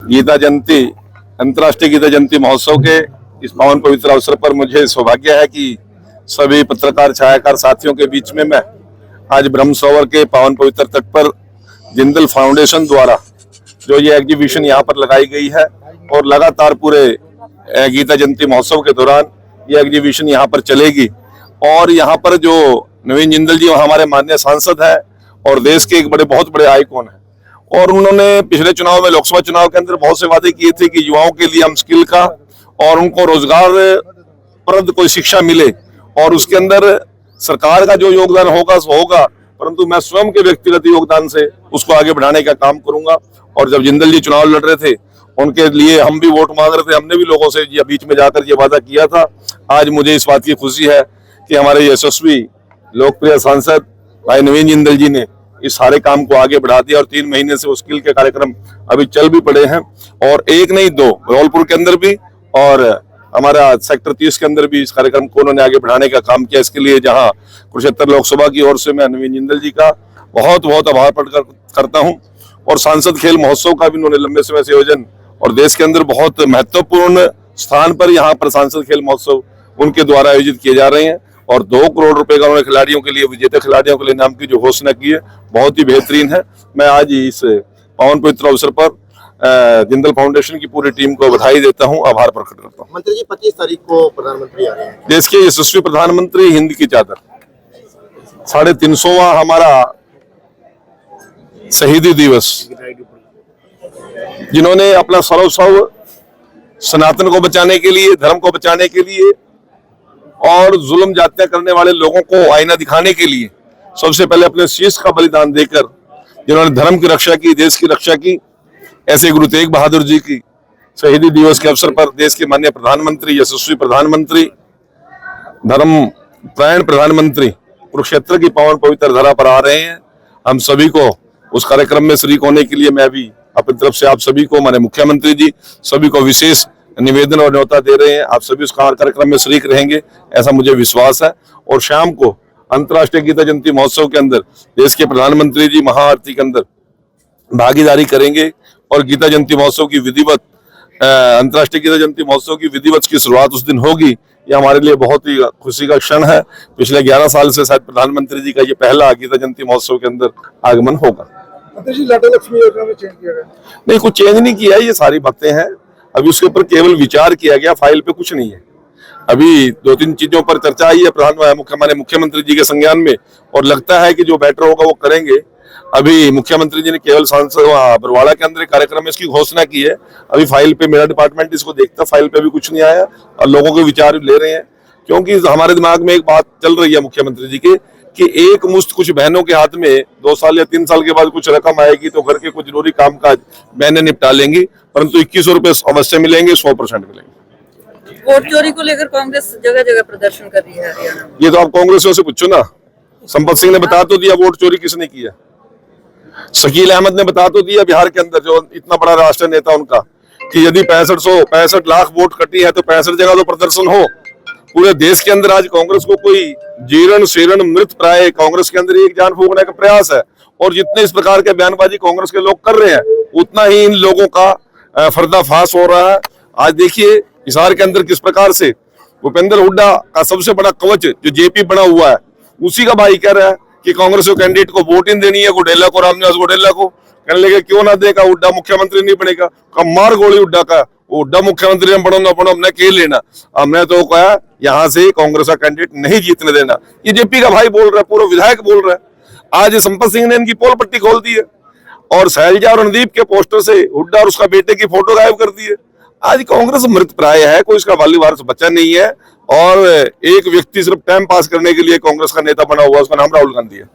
गीता जयंती, अंतर्राष्ट्रीय गीता जयंती महोत्सव के इस पावन पवित्र अवसर पर मुझे सौभाग्य है कि सभी पत्रकार छायाकार साथियों के बीच में मैं आज ब्रह्म सरोवर के पावन पवित्र तट पर जिंदल फाउंडेशन द्वारा जो ये एग्जीबिशन यहाँ पर लगाई गई है और लगातार पूरे गीता जयंती महोत्सव के दौरान ये एग्जीबिशन यहाँ पर चलेगी। और यहाँ पर जो नवीन जिंदल जी हमारे माननीय सांसद है और देश के एक बहुत बड़े आइकॉन है, और उन्होंने पिछले चुनाव में, लोकसभा चुनाव के अंदर बहुत से वादे किए थे कि युवाओं के लिए हम स्किल का और उनको रोजगार प्रद कोई शिक्षा मिले, और उसके अंदर सरकार का जो योगदान होगा सो होगा, परंतु मैं स्वयं के व्यक्तिगत योगदान से उसको आगे बढ़ाने का काम करूंगा। और जब जिंदल जी चुनाव लड़ रहे थे उनके लिए हम भी वोट मांग रहे थे, हमने भी लोगों से ये बीच में जाकर ये वादा किया था। आज मुझे इस बात की खुशी है कि हमारे यशस्वी लोकप्रिय सांसद भाई नवीन जिंदल जी ने इस सारे काम को आगे बढ़ा दिया और 3 महीने से उस स्किल के कार्यक्रम अभी चल भी पड़े हैं, और एक नहीं 2 धौलपुर के अंदर भी और हमारा सेक्टर 30 के अंदर भी इस कार्यक्रम को उन्होंने आगे बढ़ाने का काम किया। इसके लिए जहां कुरुक्षेत्र लोकसभा की ओर से मैं नवीन जिंदल जी का बहुत बहुत आभार प्रकट करता हूं, और सांसद खेल महोत्सव का भी उन्होंने लंबे समय से आयोजन, और देश के अंदर बहुत महत्वपूर्ण स्थान पर यहाँ पर सांसद खेल महोत्सव उनके द्वारा आयोजित किए जा रहे हैं, और 2 करोड़ रुपए का उन्होंने खिलाड़ियों के लिए, विजेता खिलाड़ियों के लिए इनाम की जो घोषणा की है बहुत ही बेहतरीन है। मैं आज इस पावन पवित्र अवसर पर जिंदल फाउंडेशन की पूरी टीम को बधाई देता हूं, आभार प्रकट करता हूं। मंत्री जी 25 तारीख को प्रधानमंत्री आ रहे हैं। देश के यशस्वी प्रधानमंत्री, हिंद की चादर, 350वां हमारा शहीदी दिवस, जिन्होंने अपना सर्वस्व सनातन को बचाने के लिए, धर्म को बचाने के लिए और जुल्म जातियां करने वाले लोगों को आईना दिखाने के लिए सबसे पहले अपने शीश का बलिदान देकर जिन्होंने धर्म की रक्षा की, देश की रक्षा की, ऐसे गुरु तेग बहादुर जी की शहीदी दिवस के अवसर पर देश के माननीय प्रधानमंत्री, यशस्वी प्रधानमंत्री, धर्म प्राण प्रधानमंत्री कुरुक्षेत्र की पावन पवित्र धरा पर आ रहे हैं। हम सभी को उस कार्यक्रम में शरीक होने के लिए मैं भी अपनी तरफ से आप सभी को, माननीय मुख्यमंत्री जी सभी को विशेष निवेदन और न्योता दे रहे हैं। आप सभी उस कार्यक्रम में शरीक रहेंगे ऐसा मुझे विश्वास है। और शाम को अंतर्राष्ट्रीय गीता जयंती महोत्सव के अंदर देश के प्रधानमंत्री जी महाआरती के अंदर भागीदारी करेंगे, और गीता जयंती महोत्सव की विधिवत, अंतर्राष्ट्रीय गीता जयंती महोत्सव की विधिवत की शुरुआत उस दिन होगी। ये हमारे लिए बहुत ही खुशी का क्षण है। पिछले 11 साल से शायद प्रधानमंत्री जी का ये पहला गीता जयंती महोत्सव के अंदर आगमन होगा। लाडला लक्ष्मी योजना में चेंज किया गया? नहीं, कुछ चेंज नहीं किया है, ये सारी बातें हैं। अभी उसके ऊपर केवल विचार किया गया, फाइल पे कुछ नहीं है। अभी 2-3 चीजों पर चर्चा आई है हमारे मुख्यमंत्री जी के संज्ञान में, और लगता है कि जो बेटर होगा वो करेंगे। अभी मुख्यमंत्री जी ने केवल सांसद बरवाड़ा के अंदर कार्यक्रम में इसकी घोषणा की है। अभी फाइल पे मेरा डिपार्टमेंट इसको देखता, फाइल पे भी कुछ नहीं आया, और लोगों के विचार ले रहे हैं, क्योंकि हमारे दिमाग में एक बात चल रही है मुख्यमंत्री जी की कि एक मुश्त कुछ बहनों के हाथ में 2 साल या 3 साल के बाद कुछ रकम आएगी तो घर के कुछ जरूरी कामकाज बहनें निपटा लेंगी, परंतु 2100 रुपए अवश्य मिलेंगे, 100% मिलेंगे। वोट चोरी को लेकर कांग्रेस जगह जगह प्रदर्शन कर रही है हरियाणा में। ये तो आप कांग्रेसियों से पूछो ना। संपत सिंह ने बता तो दिया वोट चोरी किसने किया, शकील अहमद ने बता तो दिया बिहार के अंदर, जो इतना बड़ा राष्ट्रीय नेता उनका, कि यदि 65 लाख वोट कटी है तो 65 जगह तो प्रदर्शन हो। पूरे देश के अंदर आज कांग्रेस को कोई जीर्ण शीर्ण मृत प्राय कांग्रेस के अंदर एक जान फूकने का प्रयास है, और जितने इस प्रकार के बयानबाजी कांग्रेस के लोग कर रहे हैं उतना ही इन लोगों का पर्दाफाश हो रहा है। आज देखिए हिसार के अंदर किस प्रकार से भूपेंद्र हुड्डा का सबसे बड़ा कवच जो जेपी बना हुआ है, उसी का भाई कह रहा है कि कांग्रेस को कैंडिडेट को वोट इन देनी है, गोडेला को, रामनिवास गोडेला को। कहने लगे क्यों ना देगा, हुड्डा मुख्यमंत्री नहीं बनेगा। कब मार गोली हुड्डा का, हुड्डा मुख्यमंत्री में बनो ना बनो, हमने के लेना। हमने तो कहा यहाँ से कांग्रेस का कैंडिडेट नहीं जीतने देना। ये जेपी का भाई बोल रहा है, पूर्व विधायक बोल रहा है। आज संपत सिंह ने इनकी पोल पट्टी खोल दी है, और शैलजा और रणदीप के पोस्टर से हुड्डा और उसका बेटे की फोटो गायब कर दी है। आज कांग्रेस मृत प्राय है, कोई इसका वाली वारिस बच्चा नहीं है, और एक व्यक्ति सिर्फ टाइम पास करने के लिए कांग्रेस का नेता बना हुआ, उसका नाम राहुल गांधी है।